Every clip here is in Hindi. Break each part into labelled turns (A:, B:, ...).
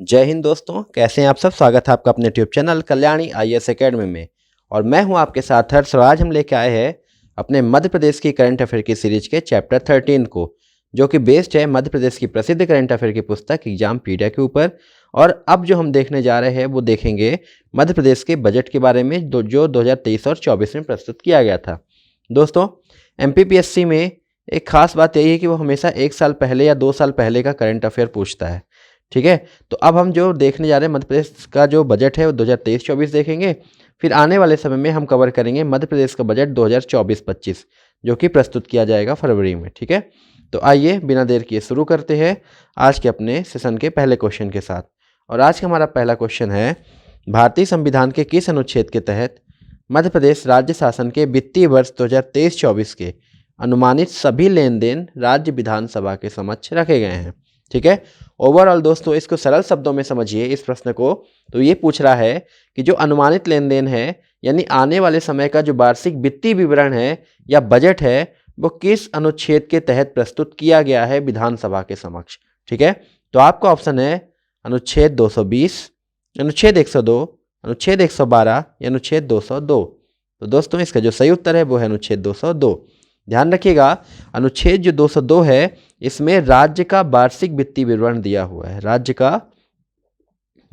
A: जय हिंद दोस्तों, कैसे हैं आप सब। स्वागत है आपका अपने YouTube channel Kalyani IAS academy में। और मैं हूं आपके साथ हर्ष। और आज हम लेके आए हैं अपने मध्य प्रदेश की करंट अफेयर की सीरीज के चैप्टर 13 को, जो कि बेस्ड है मध्य प्रदेश की प्रसिद्ध करंट अफेयर की पुस्तक एग्जामपीडिया के ऊपर। और अब जो हम देखने जा रहे हैं वो देखेंगे मध्य प्रदेश के बजट के बारे में, जो 2023 और 24 में प्रस्तुत किया गया था। दोस्तों, एमपीपीएससी में एक खास बात यही है कि वो हमेशा 1 साल पहले या 2 साल पहले का करंट अफेयर पूछता है। ठीक है, तो अब हम जो देखने जा रहे हैं मध्य प्रदेश का जो बजट है वो 2023-24 देखेंगे। फिर आने वाले समय में हम कवर करेंगे मध्य प्रदेश का बजट 2024-25, जो कि प्रस्तुत किया जाएगा फरवरी में। ठीक है, तो आइए बिना देर किए शुरू करते हैं आज के अपने सेशन के पहले क्वेश्चन के साथ। और आज का हमारा पहला क्वेश्चन है, भारतीय संविधान के किस अनुच्छेद के तहत मध्य प्रदेश राज्य शासन के वित्तीय वर्ष 2023-24 के अनुमानित सभी लेन देन राज्य विधानसभा के समक्ष रखे गए हैं। ठीक है, ओवरऑल दोस्तों इसको सरल शब्दों में समझिए इस प्रश्न को। तो ये पूछ रहा है कि जो अनुमानित लेन देन है, यानी आने वाले समय का जो वार्षिक वित्तीय विवरण है या बजट है, वो किस अनुच्छेद के तहत प्रस्तुत किया गया है विधानसभा के समक्ष। ठीक है, तो आपका ऑप्शन है अनुच्छेद 220, अनुच्छेद 102, अनुच्छेद 112 या अनुच्छेद 202। तो दोस्तों इसका जो सही उत्तर है वो है अनुच्छेद 202। ध्यान रखिएगा, अनुच्छेद जो 202 है इसमें राज्य का वार्षिक वित्तीय विवरण दिया हुआ है। राज्य का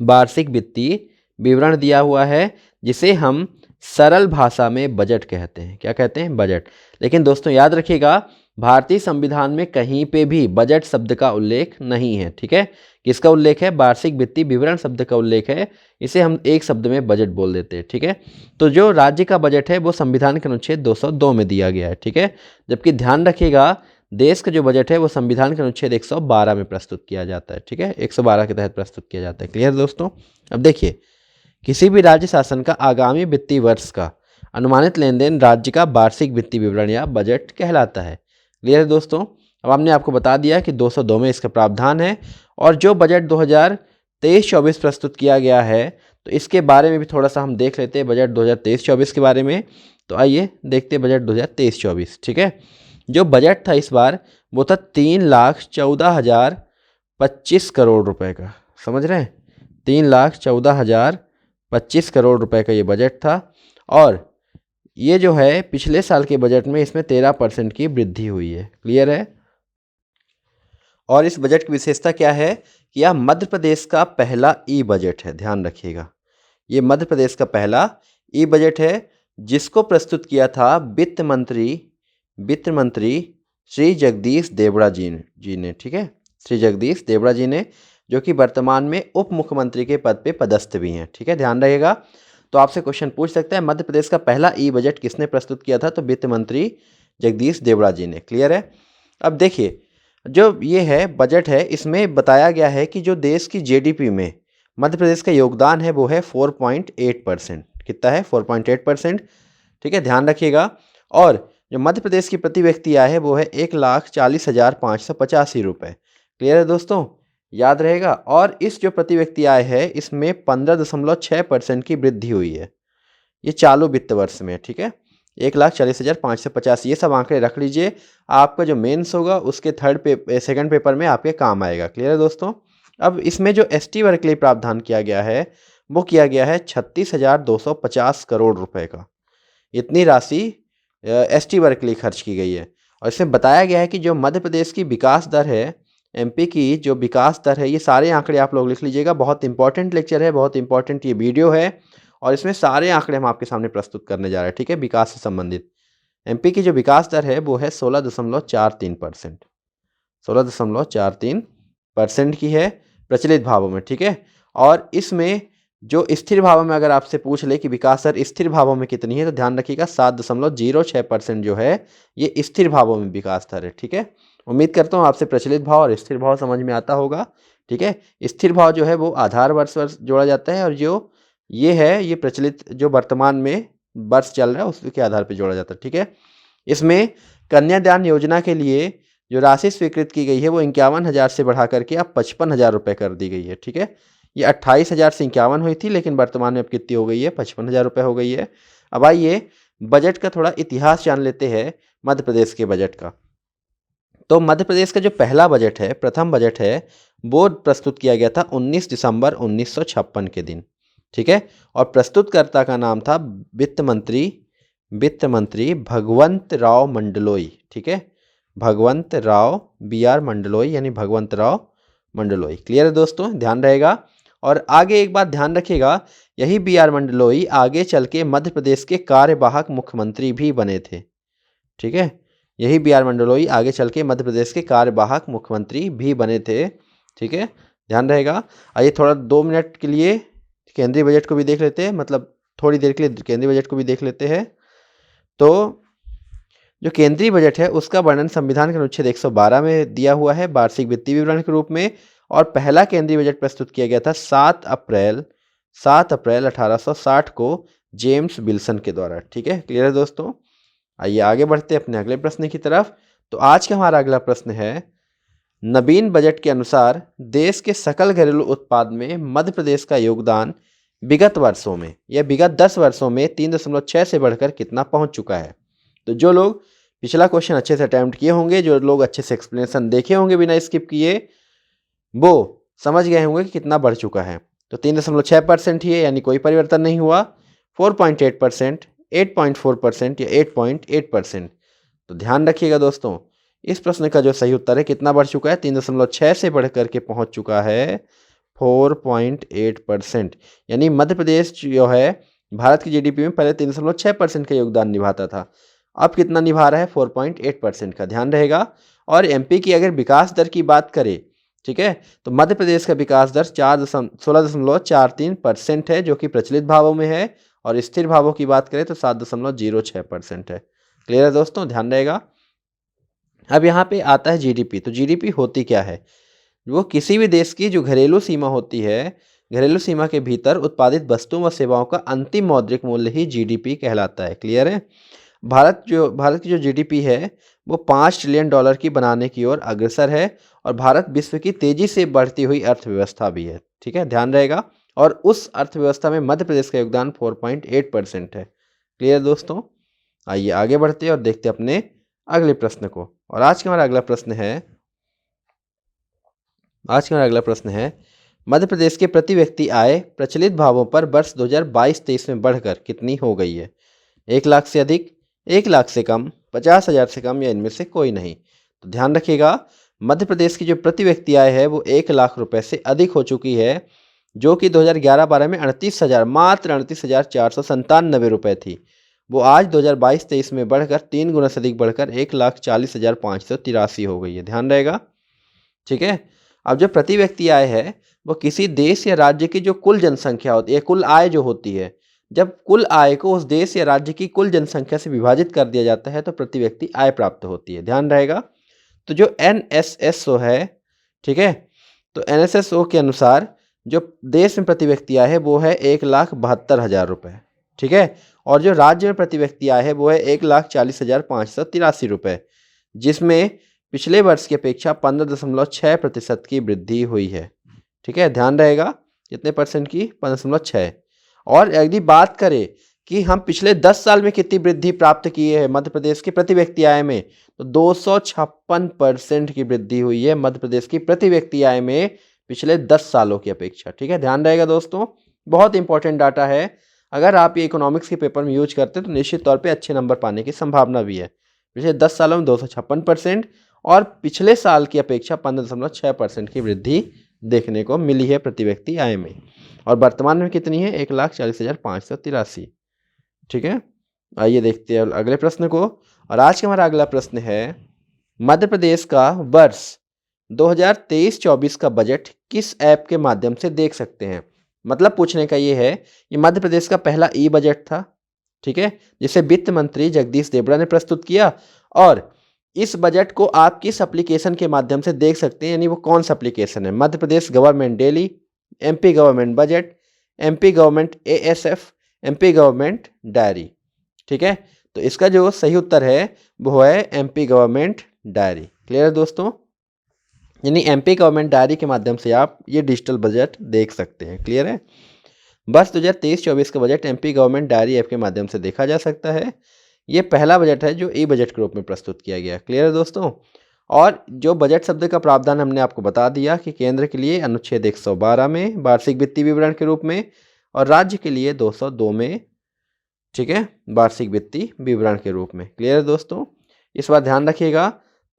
A: वार्षिक वित्तीय विवरण दिया हुआ है, जिसे हम सरल भाषा में बजट कहते हैं। क्या कहते हैं? बजट। लेकिन दोस्तों याद रखिएगा, भारतीय संविधान में कहीं पे भी बजट शब्द का उल्लेख नहीं है। ठीक है, किसका उल्लेख है? वार्षिक वित्तीय विवरण शब्द का उल्लेख है। इसे हम एक शब्द में बजट बोल देते हैं। ठीक है, तो जो राज्य का बजट है वो संविधान के अनुच्छेद 202 में दिया गया है। ठीक है, जबकि ध्यान रखिएगा देश का जो बजट है वो संविधान के अनुच्छेद 112 में प्रस्तुत किया जाता है। ठीक है, 112 के तहत प्रस्तुत किया जाता है। क्लियर दोस्तों? अब देखिए, किसी भी राज्य शासन का आगामी वित्तीय वर्ष का अनुमानित लेन देन राज्य का वार्षिक वित्तीय विवरण या बजट कहलाता है। क्लियर है दोस्तों? अब हमने आपको बता दिया कि 202 में इसका प्रावधान है। और जो बजट 2023-24 प्रस्तुत किया गया है, तो इसके बारे में भी थोड़ा सा हम देख लेते हैं बजट 2023-24 के बारे में। तो आइए देखते हैं बजट 2023-24। ठीक है, जो बजट था इस बार वो था 3,14,025 करोड़ रुपए का। समझ रहे हैं? 3,14,025 करोड़ रुपए का ये बजट था। और ये जो है पिछले साल के बजट में इसमें 13% की वृद्धि हुई है। क्लियर है? और इस बजट की विशेषता क्या है कि यह मध्य प्रदेश का पहला ई बजट है। ध्यान रखिएगा, ये मध्य प्रदेश का पहला ई बजट है, जिसको प्रस्तुत किया था वित्त मंत्री श्री जगदीश देवड़ा जी ने। ठीक है, श्री जगदीश देवड़ा जी ने, जो कि वर्तमान में उप मुख्यमंत्री के पद पे पदस्थ भी हैं। ठीक है, ध्यान रहेगा। तो आपसे क्वेश्चन पूछ सकता है मध्य प्रदेश का पहला ई बजट किसने प्रस्तुत किया था? तो वित्त मंत्री जगदीश देवड़ा जी ने। क्लियर है? अब देखिए, जो ये है बजट है, इसमें बताया गया है कि जो देश की जीडीपी में मध्य प्रदेश का योगदान है वो है 4.8%। कितना है? 4.8%। ठीक है, ध्यान रखिएगा। और जो मध्य प्रदेश की प्रति व्यक्ति आय है वो है 1,40,585 रुपये। क्लियर है दोस्तों? याद रहेगा। और इस जो प्रति व्यक्ति आय है इसमें 15.6% की वृद्धि हुई है, ये चालू वित्त वर्ष में। ठीक है, 1,40,585। ये सब आंकड़े रख लीजिए, आपका जो मेंस होगा उसके सेकंड पेपर में आपके काम आएगा। क्लियर है दोस्तों? अब इसमें जो एसटी वर्ग के लिए प्रावधान किया गया है वो किया गया है 36,250 करोड़ रुपए का। इतनी राशि एसटी वर्ग के लिए खर्च की गई है। और इसमें बताया गया है कि जो मध्य प्रदेश की विकास दर है, एमपी की जो विकास दर है, ये सारे आंकड़े आप लोग लिख लीजिएगा। बहुत इंपॉर्टेंट लेक्चर है, बहुत इंपॉर्टेंट ये वीडियो है। और इसमें सारे आंकड़े हम आपके सामने प्रस्तुत करने जा रहे हैं। ठीक है, विकास से संबंधित एमपी की जो विकास दर है वो है 16.43%। 16.43% की है प्रचलित भावों में। ठीक है, और इसमें जो स्थिर भावों में अगर आपसे पूछ ले कि विकास दर स्थिर भावों में कितनी है, तो ध्यान रखिएगा 7.06% जो है ये स्थिर भावों में विकास दर है। ठीक है, उम्मीद करता हूँ आपसे प्रचलित भाव और स्थिर भाव समझ में आता होगा। ठीक है, स्थिर भाव जो है वो आधार वर्ष जोड़ा जाता है, और जो ये है ये प्रचलित जो वर्तमान में वर्ष चल रहा है उसके आधार पर जोड़ा जाता है। ठीक है, इसमें कन्यादान योजना के लिए जो राशि स्वीकृत की गई है वो 51,000 से बढ़ा करके अब 55,000 रुपये कर दी गई है। ठीक है, ये 28,000 से 51 हुई थी, लेकिन वर्तमान में अब कितनी हो गई है? 55,000 रुपये हो गई है। अब आइए बजट का थोड़ा इतिहास जान लेते हैं मध्य प्रदेश के बजट का। तो मध्य प्रदेश का जो पहला बजट है, प्रथम बजट है, वो प्रस्तुत किया गया था 19 दिसंबर 1956 के दिन। ठीक है, और प्रस्तुतकर्ता का नाम था वित्त मंत्री भगवंत राव मंडलोई। ठीक है, भगवंत राव BR मंडलोई, यानी भगवंत राव मंडलोई। क्लियर है दोस्तों, ध्यान रहेगा। और आगे एक बात ध्यान रखिएगा, यही BR मंडलोई आगे चल के मध्य प्रदेश के कार्यवाहक मुख्यमंत्री भी बने थे। ठीक है, यही BR मंडलोई आगे चल के मध्य प्रदेश के कार्यवाहक मुख्यमंत्री भी बने थे। ठीक है, ध्यान रहेगा। आइए थोड़ा 2 मिनट के लिए केंद्रीय बजट को भी देख लेते हैं, मतलब थोड़ी देर के लिए केंद्रीय बजट को भी देख लेते हैं। तो जो केंद्रीय बजट है उसका वर्णन संविधान के अनुच्छेद 112 में दिया हुआ है वार्षिक वित्तीय विवरण के रूप में। और पहला केंद्रीय बजट प्रस्तुत किया गया था 7 अप्रैल 1860 को जेम्स विल्सन के द्वारा। ठीक है, क्लियर है दोस्तों। आइए आगे बढ़ते हैं अपने अगले प्रश्न की तरफ। तो आज का हमारा अगला प्रश्न है, नवीन बजट के अनुसार देश के सकल घरेलू उत्पाद में मध्य प्रदेश का योगदान विगत वर्षों में या विगत 10 वर्षों में 3.6 से बढ़कर कितना पहुंच चुका है। तो जो लोग पिछला क्वेश्चन अच्छे से अटेम्प्ट किए होंगे, जो लोग अच्छे से एक्सप्लेनेशन देखे होंगे बिना स्किप किए, वो समझ गए होंगे कि कितना बढ़ चुका है। तो 3.6% ही है, यानी कोई परिवर्तन नहीं हुआ। 4.8%, 8.4% या 8.8%। तो ध्यान रखिएगा दोस्तों, इस प्रश्न का जो सही उत्तर है कितना बढ़ चुका है, 3.6 से बढ़ करके पहुंच चुका है 4.8%। यानी मध्य प्रदेश जो है भारत की GDP में पहले 3.6% का योगदान निभाता था, अब कितना निभा रहा है, 4.8% का। ध्यान रहेगा। और MP की अगर विकास दर की बात करें, ठीक है, तो मध्य प्रदेश का विकास दर 16.43% है, जो कि प्रचलित भावों में है। और स्थिर भावों की बात करें तो 7.06% है। क्लियर है दोस्तों, ध्यान रहेगा। अब यहाँ पे आता है GDP। तो GDP होती क्या है, वो किसी भी देश की जो घरेलू सीमा होती है, घरेलू सीमा के भीतर उत्पादित वस्तुओं व सेवाओं का अंतिम मौद्रिक मूल्य ही GDP कहलाता है। क्लियर है। भारत की जो GDP है वो $5 ट्रिलियन की बनाने की ओर अग्रसर है। और भारत विश्व की तेजी से बढ़ती हुई अर्थव्यवस्था भी है। ठीक है, ध्यान रहेगा। और उस अर्थव्यवस्था में मध्य प्रदेश का योगदान 4.8% है। क्लियर दोस्तों। आइए आगे बढ़ते हैं और देखते हैं अपने अगले प्रश्न को। और आज का हमारा अगला प्रश्न है, मध्य प्रदेश के प्रति व्यक्ति आय प्रचलित भावों पर वर्ष 2022-23 में बढ़कर कितनी हो गई है। 1 लाख से अधिक, 1 लाख से कम, 50,000 से कम या इनमें से कोई नहीं। तो ध्यान रखिएगा, मध्य प्रदेश की जो प्रति व्यक्ति आय है वो 1 लाख रुपए से अधिक हो चुकी है, जो कि 2011-12 में मात्र 38,497 रुपये थी। वो आज 2022-23 में बढ़कर 3 गुना से अधिक बढ़कर 1,40,583 हो गई है। ध्यान रहेगा। ठीक है। अब जो प्रति व्यक्ति आय है वो किसी देश या राज्य की जो कुल जनसंख्या होती है, कुल आय जो होती है, जब कुल आय को उस देश या राज्य की कुल जनसंख्या से विभाजित कर दिया जाता है तो प्रति व्यक्ति आय प्राप्त होती है। ध्यान रहेगा। तो जो NSSO है, ठीक है, तो NSSO के अनुसार जो देश में प्रति व्यक्ति आय है वो है 1,72,000 रुपये। ठीक है। और जो राज्य में प्रति व्यक्ति आय है वो है 1,40,583 रुपये, जिसमें पिछले वर्ष की अपेक्षा 15.6% की वृद्धि हुई है। ठीक है, ध्यान रहेगा। कितने परसेंट की, 15.6। और यदि बात करें कि हम पिछले 10 साल में कितनी वृद्धि प्राप्त की है मध्य प्रदेश की प्रति व्यक्ति आय में, तो 256% की वृद्धि हुई है मध्य प्रदेश की प्रति व्यक्ति आय में पिछले 10 सालों की अपेक्षा। ठीक है, ध्यान रहेगा दोस्तों, बहुत इंपॉर्टेंट डाटा है। अगर आप ये इकोनॉमिक्स के पेपर में यूज करते हैं तो निश्चित तौर पे अच्छे नंबर पाने की संभावना भी है। पिछले 10 सालों में 256% और पिछले साल की अपेक्षा 15.6% की वृद्धि देखने को मिली है प्रति व्यक्ति आय में। और वर्तमान में कितनी है, 1,40,583। ठीक है, आइए देखते हैं अगले प्रश्न को। और आज का हमारा अगला प्रश्न है, मध्य प्रदेश का वर्ष 2023-24 का बजट किस ऐप के माध्यम से देख सकते हैं। मतलब पूछने का ये है, ये मध्य प्रदेश का पहला बजट था, ठीक है, जिसे वित्त मंत्री जगदीश देवड़ा ने प्रस्तुत किया। और इस बजट को आप किस एप्लीकेशन के माध्यम से देख सकते हैं, यानी वो कौन सा एप्लीकेशन है। Madhya Pradesh government daily, MP government budget, MP government ASF, MP government diary. ठीक है, तो इसका जो सही उत्तर है वो है MP गवर्नमेंट डायरी। क्लियर है दोस्तों, यानी MP गवर्नमेंट डायरी के माध्यम से आप ये डिजिटल बजट देख सकते हैं। क्लियर है। वर्ष 2023-24 का budget MP government diary app के माध्यम से देखा जा सकता है। ये पहला बजट है जो बजट के रूप में प्रस्तुत किया गया। क्लियर है दोस्तों। और जो बजट शब्द का प्रावधान हमने आपको बता दिया कि केंद्र के लिए अनुच्छेद 112 में वार्षिक वित्तीय विवरण के रूप में और राज्य के लिए 202 में, ठीक है, वार्षिक वित्तीय विवरण के रूप में। क्लियर है दोस्तों? इस बार ध्यान रखिएगा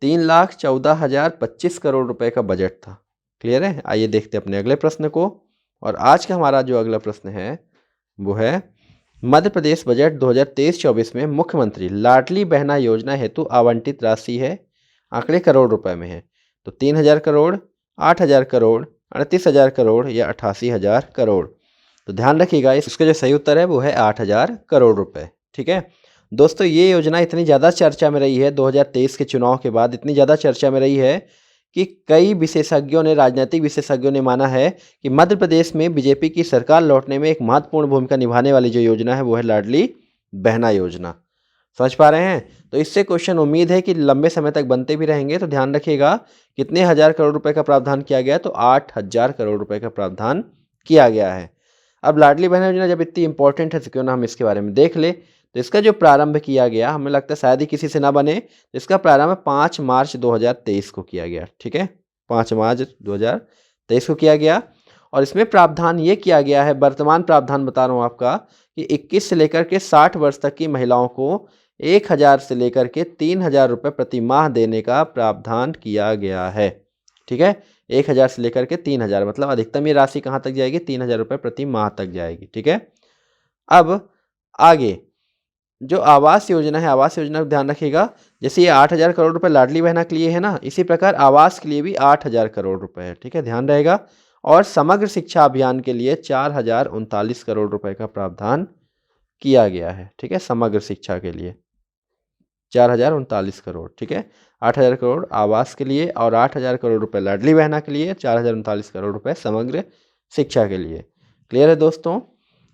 A: 3,14,025 करोड़ रुपए का बजट था। क्लियर है? आइए देखते हैं अपने अगले प्रश्न को। और आज का हमारा जो अगला प्रश्न है वो है मध्य प्रदेश बजट 2023-24 में मुख्यमंत्री लाडली बहना योजना हेतु आवंटित राशि है, आंकड़े करोड़ रुपए में है, तो 3,000 करोड़, 8,000 करोड़, 38,000 करोड़ या 88,000 करोड़। तो ध्यान रखिएगा इसका जो सही उत्तर है वो है 8,000 करोड़ रुपए। ठीक है दोस्तों, ये योजना इतनी ज़्यादा चर्चा में रही है 2023 के चुनाव के बाद, इतनी ज़्यादा चर्चा में रही है कि कई विशेषज्ञों ने, राजनीतिक विशेषज्ञों ने माना है कि मध्य प्रदेश में बीजेपी की सरकार लौटने में एक महत्वपूर्ण भूमिका निभाने वाली जो योजना है वो है लाडली बहना योजना। समझ पा रहे हैं? तो इससे क्वेश्चन उम्मीद है कि लंबे समय तक बनते भी रहेंगे। तो ध्यान रखिएगा कितने हजार करोड़ रुपए का प्रावधान किया गया है, तो 8,000 करोड़ रुपए का प्रावधान किया गया है। अब लाडली बहना योजना जब इतनी इंपॉर्टेंट है तो क्यों ना हम इसके बारे में देख ले। तो इसका जो प्रारंभ किया गया, हमें लगता है शायद ही किसी से ना बने, तो इसका प्रारंभ 5 मार्च 2023 को किया गया। ठीक है, 5 मार्च 2023 को किया गया। और इसमें प्रावधान ये किया गया है, वर्तमान प्रावधान बता रहा हूँ आपका, कि 21 से लेकर के 60 वर्ष तक की महिलाओं को 1,000 से लेकर के 3,000 रुपये प्रति माह देने का प्रावधान किया गया है। ठीक है, 1,000 से लेकर के 3,000, मतलब अधिकतम ये राशि कहाँ तक जाएगी? 3,000 रुपये प्रति माह तक जाएगी। ठीक है, अब आगे जो आवास योजना है, आवास योजना को ध्यान रखिएगा, जैसे ये 8,000 करोड़ रुपए लाडली बहना के लिए है ना, इसी प्रकार आवास के लिए भी 8,000 करोड़ रुपए है। ठीक है, ध्यान रहेगा। और समग्र शिक्षा अभियान के लिए 4,039 करोड़ रुपए का प्रावधान किया गया है। ठीक है, समग्र शिक्षा के लिए 4,039 करोड़। ठीक है, 8,000 करोड़ आवास के लिए और 8,000 करोड़ रुपए लाडली बहना के लिए, 4,039 करोड़ रुपए समग्र शिक्षा के लिए। क्लियर है दोस्तों?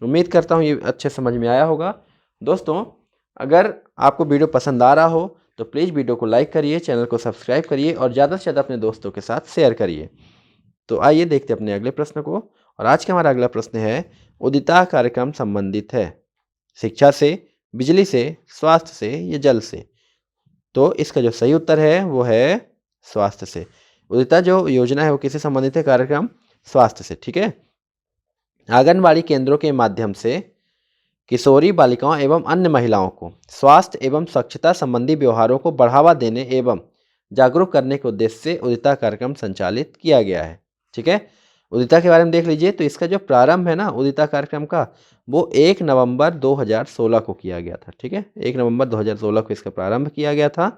A: उम्मीद करता हूँ ये अच्छे समझ में आया होगा। दोस्तों, अगर आपको वीडियो पसंद आ रहा हो तो प्लीज़ वीडियो को लाइक करिए, चैनल को सब्सक्राइब करिए और ज़्यादा से ज़्यादा अपने दोस्तों के साथ शेयर करिए। तो आइए देखते हैं अपने अगले प्रश्न को। और आज का हमारा अगला प्रश्न है, उदिता कार्यक्रम संबंधित है शिक्षा से, बिजली से, स्वास्थ्य से या जल से? तो इसका जो सही उत्तर है वो है स्वास्थ्य से। उदिता जो योजना है वो किससे संबंधित है? कार्यक्रम स्वास्थ्य से। ठीक है, आंगनबाड़ी केंद्रों के माध्यम से किशोरी बालिकाओं एवं अन्य महिलाओं को स्वास्थ्य एवं स्वच्छता संबंधी व्यवहारों को बढ़ावा देने एवं जागरूक करने के उद्देश्य से उदिता कार्यक्रम संचालित किया गया है। ठीक है, उदिता के बारे में देख लीजिए। तो इसका जो प्रारंभ है ना उदिता कार्यक्रम का, वो 1 नवंबर 2016 को किया गया था। ठीक है, 1 नवंबर 2016 को इसका प्रारंभ किया गया था।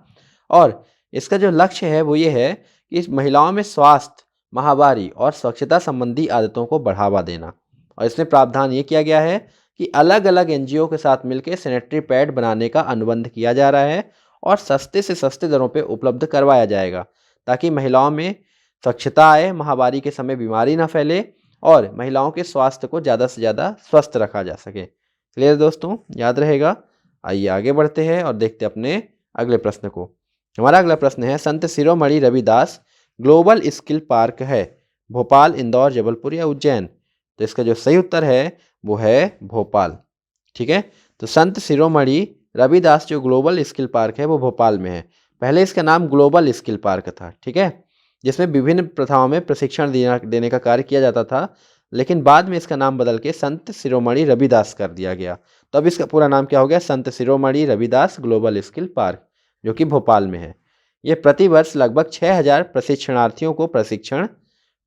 A: और इसका जो लक्ष्य है वो ये है कि इस महिलाओं में स्वास्थ्य, माहवारी और स्वच्छता संबंधी आदतों को बढ़ावा देना। और इसमें प्रावधान ये किया गया है कि अलग अलग एनजीओ के साथ मिलकर सैनिटरी पैड बनाने का अनुबंध किया जा रहा है और सस्ते से सस्ते दरों पे उपलब्ध करवाया जाएगा, ताकि महिलाओं में स्वच्छता आए, माहवारी के समय बीमारी ना फैले और महिलाओं के स्वास्थ्य को ज़्यादा से ज़्यादा स्वस्थ रखा जा सके। क्लियर दोस्तों? याद रहेगा। आइए आगे बढ़ते हैं और देखते हैं अपने अगले प्रश्न को। हमारा अगला प्रश्न है, Sant Shiromani Ravidas global skill park है भोपाल, इंदौर, जबलपुर या उज्जैन? तो इसका जो सही उत्तर है वो है भोपाल। ठीक है, तो संत शिरोमणि रविदास जो ग्लोबल स्किल पार्क है वो भोपाल में है। पहले इसका नाम ग्लोबल स्किल पार्क था। ठीक है, जिसमें विभिन्न प्रथाओं में प्रशिक्षण देने का कार्य किया जाता था, लेकिन बाद में इसका नाम बदल के संत शिरोमणि रविदास कर दिया गया। तो अब इसका पूरा नाम क्या हो गया? Sant Shiromani Ravidas global skill park, जो कि भोपाल में है। ये प्रतिवर्ष लगभग 6,000 प्रशिक्षणार्थियों को प्रशिक्षण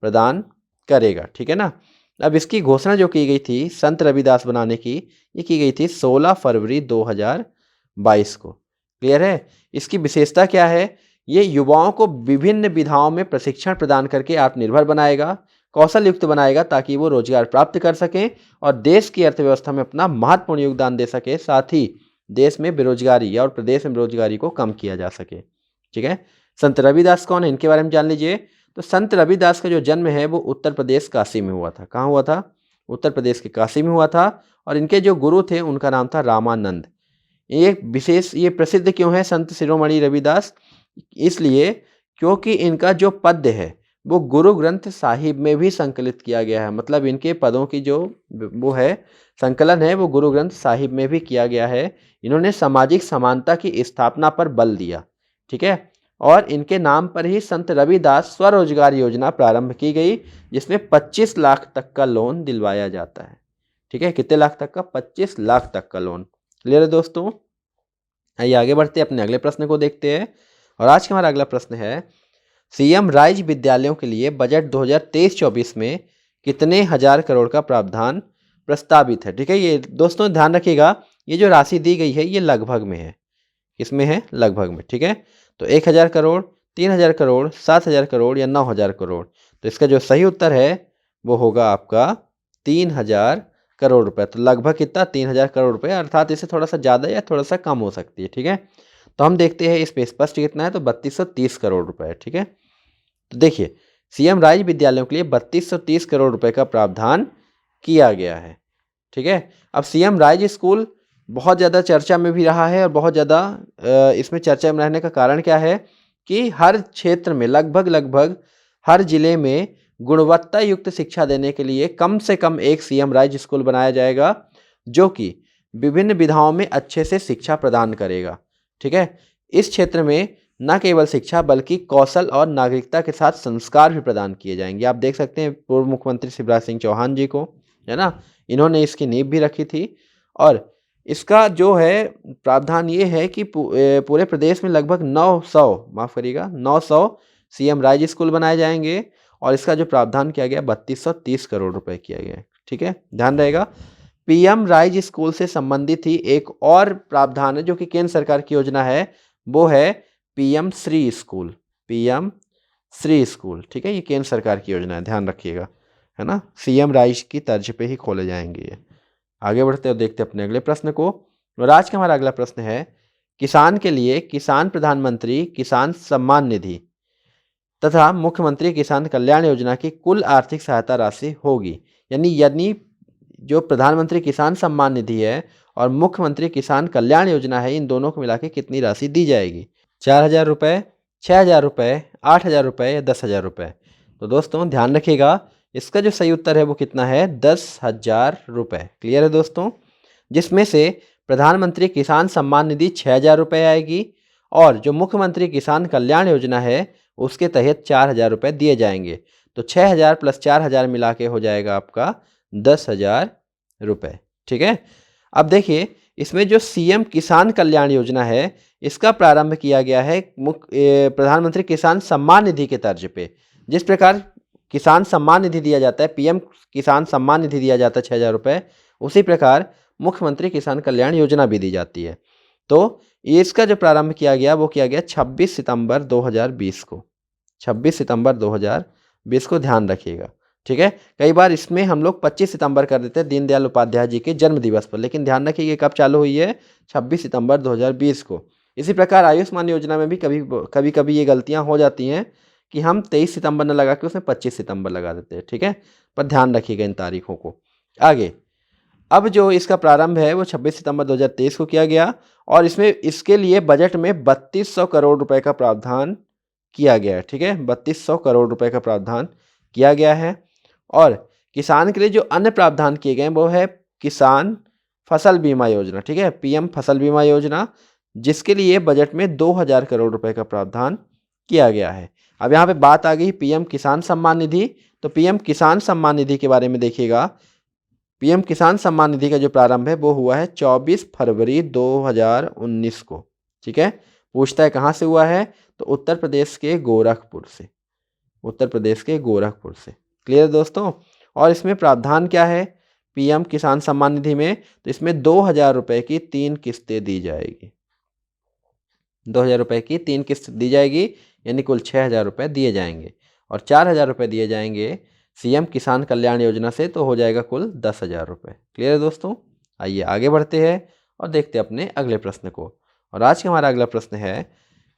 A: प्रदान करेगा। ठीक है ना। अब इसकी घोषणा जो की गई थी संत रविदास बनाने की, ये की गई थी 16 फरवरी 2022 को। क्लियर है? इसकी विशेषता क्या है? ये युवाओं को विभिन्न विधाओं में प्रशिक्षण प्रदान करके आत्मनिर्भर बनाएगा, कौशल युक्त बनाएगा, ताकि वो रोजगार प्राप्त कर सकें और देश की अर्थव्यवस्था में अपना महत्वपूर्ण योगदान दे सके। साथ ही देश में बेरोजगारी और प्रदेश में बेरोजगारी को कम किया जा सके। ठीक है, संत रविदास कौन है, इनके बारे में जान लीजिए। तो संत रविदास का जो जन्म है वो उत्तर प्रदेश काशी में हुआ था। कहाँ हुआ था? उत्तर प्रदेश के काशी में हुआ था। और इनके जो गुरु थे उनका नाम था रामानंद। ये प्रसिद्ध क्यों है संत शिरोमणि रविदास? इसलिए क्योंकि इनका जो पद्य है वो गुरु ग्रंथ साहिब में भी संकलित किया गया है। मतलब इनके पदों की जो वो है संकलन है वो गुरु ग्रंथ साहिब में भी किया गया है। इन्होंने सामाजिक समानता की स्थापना पर बल दिया। ठीक है, और इनके नाम पर ही संत रविदास स्वरोजगार योजना प्रारंभ की गई, जिसमें 25 लाख तक का लोन दिलवाया जाता है। ठीक है, कितने लाख तक का? 25 लाख तक का लोन। क्लियर है दोस्तों? आइए आगे बढ़ते हैं, अपने अगले प्रश्न को देखते हैं। और आज का हमारा अगला प्रश्न है, सीएम राज्य विद्यालयों के लिए बजट 2023-24 में कितने हजार करोड़ का प्रावधान प्रस्तावित है? ठीक है, ये दोस्तों ध्यान रखिएगा, ये जो राशि दी गई है ये लगभग में है। किसमें है? लगभग में। ठीक है, तो 1000 करोड़, 3000 करोड़, 7000 करोड़ या 9000 करोड़? तो इसका जो सही उत्तर है वो होगा आपका 3000 करोड़ रुपए। तो लगभग कितना? 3000 करोड़ रुपए, अर्थात इससे थोड़ा सा ज़्यादा या थोड़ा सा कम हो सकती है। ठीक है, तो हम देखते हैं इस पे स्पष्ट कितना है, तो 3230 करोड़ रुपए। ठीक है, तो देखिए सीएम राज्य विद्यालयों के लिए 3230 करोड़ रुपए का प्रावधान किया गया है। ठीक है, अब सीएम राज्य स्कूल बहुत ज़्यादा चर्चा में भी रहा है, और बहुत ज़्यादा इसमें चर्चा में रहने का कारण क्या है कि हर क्षेत्र में लगभग हर जिले में गुणवत्ता युक्त शिक्षा देने के लिए कम से कम एक सीएम राज्य स्कूल बनाया जाएगा, जो कि विभिन्न विधाओं में अच्छे से शिक्षा प्रदान करेगा। ठीक है, इस क्षेत्र में न केवल शिक्षा बल्कि कौशल और नागरिकता के साथ संस्कार भी प्रदान किए जाएंगे। आप देख सकते हैं पूर्व मुख्यमंत्री शिवराज सिंह चौहान जी को, है ना, इन्होंने इसकी नींव भी रखी थी। और इसका जो है प्रावधान ये है कि पूरे प्रदेश में लगभग 900 सीएम राज्य स्कूल बनाए जाएंगे, और इसका जो प्रावधान किया गया 3230 करोड़ रुपए किया गया है। ठीक है, ध्यान रहेगा। पीएम राज्य स्कूल से संबंधित ही एक और प्रावधान है जो कि केंद्र सरकार की योजना है, वो है PM Shri school. PM Shri school, ठीक है, ये केंद्र सरकार की योजना है, ध्यान रखिएगा, है ना। सीएम राइज की तर्ज पे ही खोले जाएंगे ये। आगे बढ़ते और देखते अपने अगले प्रश्न को। और आज का हमारा अगला प्रश्न है, किसान के लिए किसान प्रधानमंत्री किसान सम्मान निधि तथा मुख्यमंत्री किसान कल्याण योजना की कुल आर्थिक सहायता राशि होगी। यानी जो प्रधानमंत्री किसान सम्मान निधि है और मुख्यमंत्री किसान कल्याण योजना है, इन दोनों को मिला के कितनी राशि दी जाएगी? 4000 रुपये, 6000 रुपये, 8000 रुपये या 10,000 रुपये? तो दोस्तों ध्यान रखिएगा, इसका जो सही उत्तर है वो कितना है? 10,000 रुपये। क्लियर है दोस्तों? जिसमें से प्रधानमंत्री किसान सम्मान निधि 6000 रुपये आएगी, और जो मुख्यमंत्री किसान कल्याण योजना है उसके तहत 4000 रुपये दिए जाएंगे। तो 6000 प्लस 4000 मिला के हो जाएगा आपका 10,000 रुपये। ठीक है, अब देखिए इसमें जो सीएम किसान कल्याण योजना है इसका प्रारंभ किया गया है प्रधानमंत्री किसान सम्मान निधि के तर्ज पे। जिस प्रकार किसान सम्मान निधि दिया जाता है, पीएम किसान सम्मान निधि दिया जाता है 6000 रुपये, उसी प्रकार मुख्यमंत्री किसान कल्याण योजना भी दी जाती है। तो इसका जो प्रारंभ किया गया वो किया गया 26 सितंबर 2020 को। 26 सितंबर 2020 को, ध्यान रखिएगा। ठीक है, कई बार इसमें हम लोग 25 सितंबर कर देते हैं दीनदयाल उपाध्याय जी के जन्म दिवस पर, लेकिन ध्यान रखिए कब चालू हुई है? 26 सितंबर 2020 को। इसी प्रकार आयुष्मान योजना में भी कभी कभी ये गलतियां हो जाती हैं कि हम 23 सितंबर न लगा के उसमें 25 सितंबर लगा देते हैं। ठीक है, पर ध्यान रखिएगा इन तारीखों को। आगे अब जो इसका प्रारंभ है वो 26 सितंबर 2023 को किया गया, और इसके लिए बजट में 3200 करोड़ रुपए का प्रावधान किया गया है। ठीक है, 3200 करोड़ रुपए का प्रावधान किया गया है। और किसान के लिए जो अन्य प्रावधान किए गए हैं वो है किसान फसल बीमा योजना। ठीक है, पीएम फसल बीमा योजना, जिसके लिए बजट में 2000 करोड़ रुपए का प्रावधान किया गया है। अब यहाँ पे बात आ गई पीएम किसान सम्मान निधि। तो पीएम किसान सम्मान निधि के बारे में देखिएगा, पीएम किसान सम्मान निधि का जो प्रारंभ है वो हुआ है 24 फरवरी 2019 को। ठीक है, पूछता है कहाँ से हुआ है? तो उत्तर प्रदेश के गोरखपुर से। उत्तर प्रदेश के गोरखपुर से। क्लियर दोस्तों? और इसमें प्रावधान क्या है पीएम किसान सम्मान निधि में? तो इसमें 2000 रुपये की 3 किस्तें दी जाएगी। 2000 रुपये की 3 किस्त दी जाएगी, यानी कुल 6000 रुपये दिए जाएंगे, और 4000 रुपये दिए जाएंगे सीएम किसान कल्याण योजना से, तो हो जाएगा कुल 10,000 रुपये। क्लियर है दोस्तों? आइए आगे बढ़ते हैं और देखते हैं अपने अगले प्रश्न को। और आज का हमारा अगला प्रश्न है,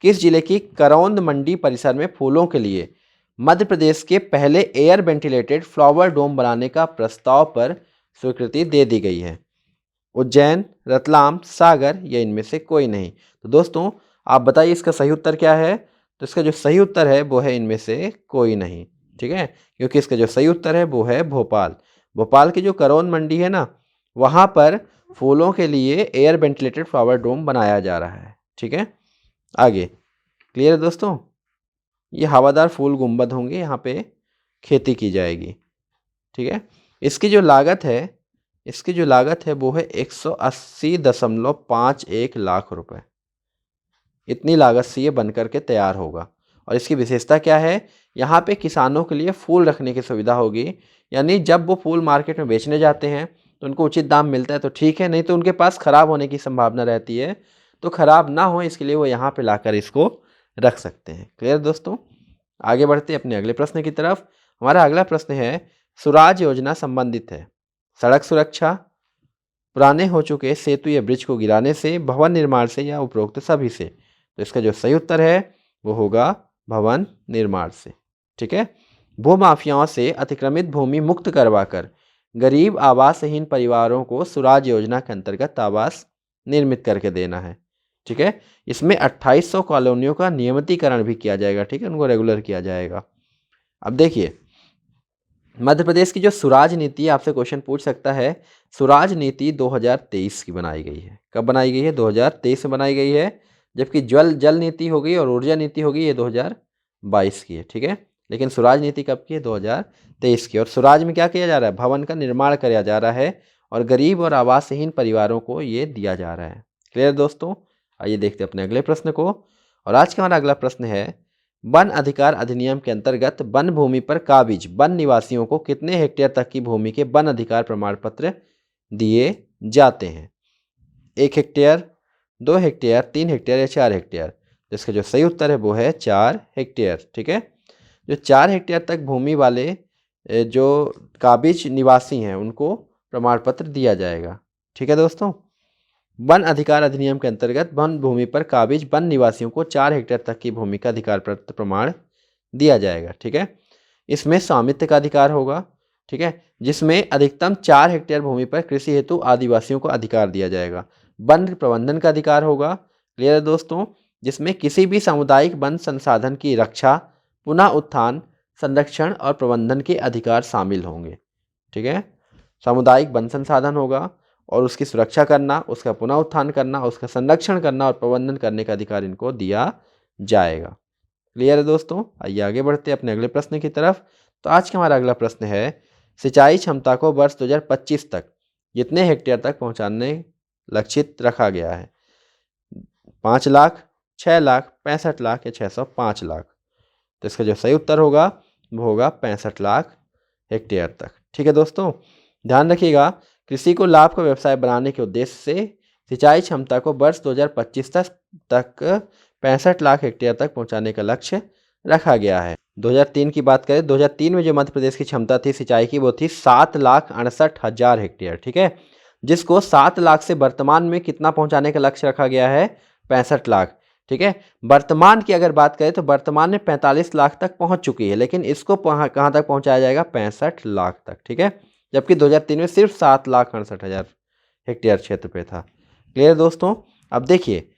A: किस जिले की करौंद मंडी परिसर में फूलों के लिए मध्य प्रदेश के पहले एयर वेंटिलेटेड फ्लावर डोम बनाने का प्रस्ताव पर स्वीकृति दे दी गई है? उज्जैन, रतलाम, सागर या इनमें से कोई नहीं? तो दोस्तों आप बताइए इसका सही उत्तर क्या है? तो इसका जो सही उत्तर है वो है इनमें से कोई नहीं। ठीक है, क्योंकि इसका जो सही उत्तर है वो है भोपाल। भोपाल की जो करौंद मंडी है ना, वहाँ पर फूलों के लिए एयर वेंटिलेटेड फ्लावर डोम बनाया जा रहा है। ठीक है, आगे क्लियर है दोस्तों। ये हवादार फूल गुंबद होंगे, यहाँ पे खेती की जाएगी। ठीक है। इसकी जो लागत है वो है 180.51 लाख रुपए। इतनी लागत से ये बन करके तैयार होगा। और इसकी विशेषता क्या है, यहाँ पे किसानों के लिए फूल रखने की सुविधा होगी। यानी जब वो फूल मार्केट में बेचने जाते हैं तो उनको उचित दाम मिलता है तो ठीक है, नहीं तो उनके पास ख़राब होने की संभावना रहती है। तो ख़राब ना हो इसके लिए वो यहाँ पे लाकर इसको रख सकते हैं। क्लियर दोस्तों। आगे बढ़ते हैं अपने अगले प्रश्न की तरफ। हमारा अगला प्रश्न है, स्वराज योजना संबंधित है सड़क सुरक्षा, पुराने हो चुके सेतु या ब्रिज को गिराने से, भवन निर्माण से, या उपरोक्त सभी से। तो इसका जो सही उत्तर है वो होगा भवन निर्माण से। ठीक है। भूमाफियाओं से अतिक्रमित भूमि मुक्त करवाकर गरीब आवासहीन परिवारों को स्वराज योजना के अंतर्गत आवास निर्मित करके देना है। ठीक है। इसमें 2800 कॉलोनियों का नियमितीकरण भी किया जाएगा। ठीक है, उनको रेगुलर किया जाएगा। अब देखिए, मध्य प्रदेश की जो स्वराज नीति, आपसे क्वेश्चन पूछ सकता है, स्वराज नीति 2023 की बनाई गई है। कब बनाई गई है? 2023 में बनाई गई है। जबकि जल नीति हो गई और ऊर्जा नीति हो गई, ये 2022 की है। ठीक है, लेकिन स्वराज नीति कब की है? 2023 की। और स्वराज में क्या किया जा रहा है? भवन का निर्माण किया जा रहा है और गरीब और आवासहीन परिवारों को ये दिया जा रहा है। क्लियर दोस्तों। आइए देखते हैं अपने अगले प्रश्न को। और आज का हमारा अगला प्रश्न है, वन अधिकार अधिनियम के अंतर्गत वन भूमि पर काबिज वन निवासियों को कितने हेक्टेयर तक की भूमि के वन अधिकार प्रमाण पत्र दिए जाते हैं? 1 हेक्टेयर, 2 हेक्टेयर, 3 हेक्टेयर या 4 हेक्टेयर? तो इसका जो सही उत्तर है वो है 4 हेक्टेयर। ठीक है, जो 4 हेक्टेयर तक भूमि वाले जो काबिज निवासी हैं उनको प्रमाण पत्र दिया जाएगा। ठीक है दोस्तों। वन अधिकार अधिनियम के अंतर्गत वन भूमि पर काबिज वन निवासियों को 4 हेक्टेयर तक की भूमि का अधिकार प्रमाण दिया जाएगा। ठीक है, इसमें स्वामित्व का अधिकार होगा। ठीक है, जिसमें अधिकतम 4 हेक्टेयर भूमि पर कृषि हेतु आदिवासियों को अधिकार दिया जाएगा। वन प्रबंधन का अधिकार होगा। क्लियर है दोस्तों, जिसमें किसी भी सामुदायिक वन संसाधन की रक्षा, पुनः उत्थान, संरक्षण और प्रबंधन के अधिकार शामिल होंगे। ठीक है, सामुदायिक वन संसाधन होगा और उसकी सुरक्षा करना, उसका पुनः उत्थान करना, उसका संरक्षण करना और प्रबंधन करने का अधिकार इनको दिया जाएगा। क्लियर है दोस्तों। आइए आगे बढ़ते हैं अपने अगले प्रश्न की तरफ। तो आज का हमारा अगला प्रश्न है, सिंचाई क्षमता को वर्ष 2025 तक कितने हेक्टेयर तक पहुंचाने लक्षित रखा गया है? 5 लाख, 6 लाख, 65 लाख या 605 लाख? तो इसका जो सही उत्तर होगा वो होगा 65 लाख हेक्टेयर तक। ठीक है दोस्तों, ध्यान रखिएगा, कृषि को लाभ का व्यवसाय बनाने के उद्देश्य से सिंचाई क्षमता को वर्ष 2025 तक 65 लाख हेक्टेयर तक पहुंचाने का लक्ष्य रखा गया है। 2003 की बात करें, 2003 में जो मध्य प्रदेश की क्षमता थी सिंचाई की वो थी 7,68,000 हेक्टेयर। ठीक है, जिसको 7 लाख से वर्तमान में कितना पहुंचाने का लक्ष्य रखा गया है? 65 लाख। ठीक है, वर्तमान की अगर बात करें तो वर्तमान में 45 लाख तक पहुंच चुकी है, लेकिन इसको कहाँ तक पहुंचाया जाएगा? 65 लाख तक। ठीक है, जबकि 2003 में सिर्फ 7,68,000 हेक्टेयर क्षेत्र पे था। क्लियर दोस्तों। अब देखिए,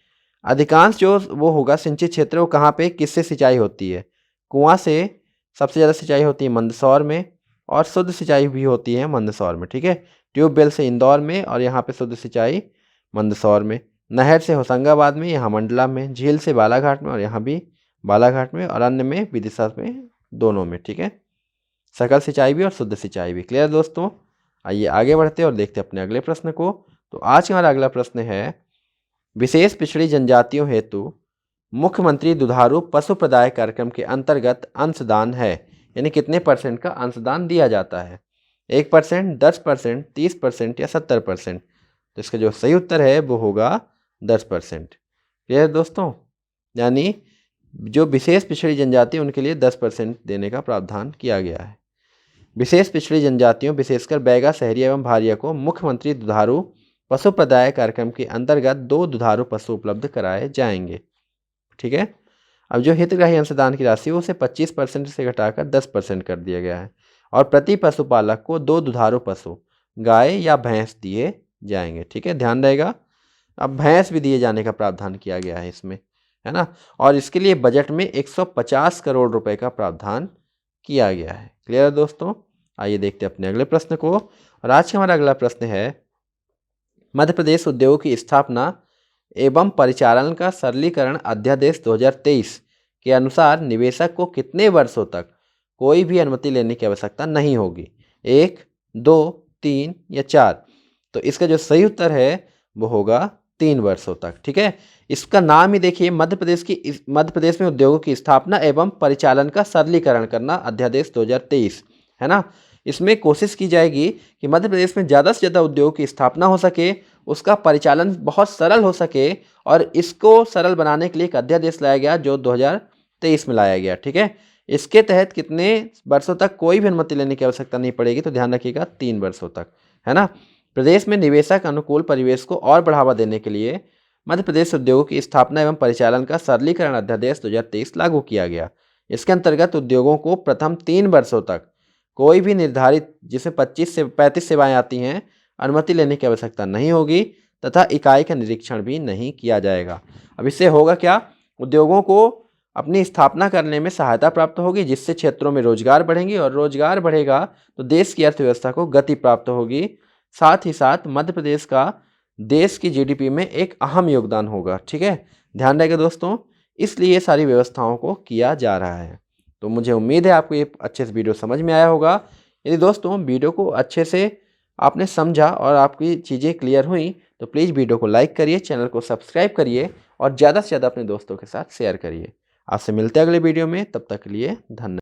A: अधिकांश जो वो होगा सिंचित क्षेत्र वो कहाँ पे किससे सिंचाई होती है? कुआं से सबसे ज़्यादा सिंचाई होती है मंदसौर में, और शुद्ध सिंचाई भी होती है मंदसौर में। ठीक है, ट्यूबवेल से इंदौर में, और यहाँ पे शुद्ध सिंचाई मंदसौर में। नहर से होशंगाबाद में, यहाँ मंडला में। झील से बालाघाट में, और यहाँ भी बालाघाट में। और अन्य में विदिशा में, दोनों में। ठीक है, सकल सिंचाई भी और शुद्ध सिंचाई भी। क्लियर दोस्तों। आइए आगे बढ़ते हैं और देखते हैं अपने अगले प्रश्न को। तो आज हमारा अगला प्रश्न है, विशेष पिछड़ी जनजातियों हेतु मुख्यमंत्री दुधारू पशु प्रदाय कार्यक्रम के अंतर्गत अंशदान है, यानी कितने % का अंशदान दिया जाता है? 1%, 10%, 30% या 70%? तो इसका जो सही उत्तर है वो होगा 10%। क्लियर दोस्तों, यानी जो विशेष पिछड़ी जनजाति उनके लिए 10% देने का प्रावधान किया गया है। विशेष पिछड़ी जनजातियों विशेषकर बैगा, सहरिया एवं भारिया को मुख्यमंत्री दुधारू पशु प्रदाय कार्यक्रम के अंतर्गत 2 दुधारू पशु उपलब्ध कराए जाएंगे। ठीक है, अब जो हितग्राही अंशदान की राशि उसे 25% से घटाकर 10% कर दिया गया है, और प्रति पशुपालक को 2 दुधारू पशु गाय या भैंस दिए जाएंगे। ठीक है, ध्यान रहेगा, अब भैंस भी दिए जाने का प्रावधान किया गया है इसमें, है ना। और इसके लिए बजट में 150 करोड़ रुपए का प्रावधान किया गया है। क्लियर है दोस्तों। आइए देखते हैं अपने अगले प्रश्न को। और आज का हमारा अगला प्रश्न है, मध्य प्रदेश उद्योगों की स्थापना एवं परिचालन का सरलीकरण अध्यादेश 2023 के अनुसार निवेशक को कितने वर्षों तक कोई भी अनुमति लेने की आवश्यकता नहीं होगी? 1, 2, 3 या 4? तो इसका जो सही उत्तर है वो होगा 3 वर्षों तक। ठीक है, इसका नाम ही देखिए, मध्य प्रदेश में उद्योगों की स्थापना एवं परिचालन का सरलीकरण करना अध्यादेश 2023 है ना। इसमें कोशिश की जाएगी कि मध्य प्रदेश में ज़्यादा से ज़्यादा उद्योग की स्थापना हो सके, उसका परिचालन बहुत सरल हो सके, और इसको सरल बनाने के लिए एक अध्यादेश लाया गया जो 2023 में लाया गया। ठीक है, इसके तहत कितने वर्षों तक कोई भी अनुमति लेने की आवश्यकता नहीं पड़ेगी? तो ध्यान रखिएगा 3 वर्षों तक, है ना। प्रदेश में निवेशक अनुकूल परिवेश को और बढ़ावा देने के लिए मध्य प्रदेश उद्योगों की स्थापना एवं परिचालन का सरलीकरण अध्यादेश 2023 लागू किया गया। इसके अंतर्गत उद्योगों को प्रथम 3 वर्षों तक कोई भी निर्धारित, जिसमें 25 से 35 सेवाएं आती हैं, अनुमति लेने की आवश्यकता नहीं होगी तथा इकाई का निरीक्षण भी नहीं किया जाएगा। अब इससे होगा क्या? उद्योगों को अपनी स्थापना करने में सहायता प्राप्त होगी, जिससे क्षेत्रों में रोजगार बढ़ेंगे, और रोजगार बढ़ेगा तो देश की अर्थव्यवस्था को गति प्राप्त होगी। साथ ही साथ मध्य प्रदेश का देश की जीडीपी में एक अहम योगदान होगा। ठीक है, ध्यान रहेगा दोस्तों, इसलिए ये सारी व्यवस्थाओं को किया जा रहा है। तो मुझे उम्मीद है आपको ये अच्छे से वीडियो समझ में आया होगा। यदि दोस्तों वीडियो को अच्छे से आपने समझा और आपकी चीज़ें क्लियर हुई तो प्लीज़ वीडियो को लाइक करिए, चैनल को सब्सक्राइब करिए और ज़्यादा से ज़्यादा अपने दोस्तों के साथ शेयर करिए। आपसे मिलते हैं अगले वीडियो में, तब तक के लिए धन्यवाद।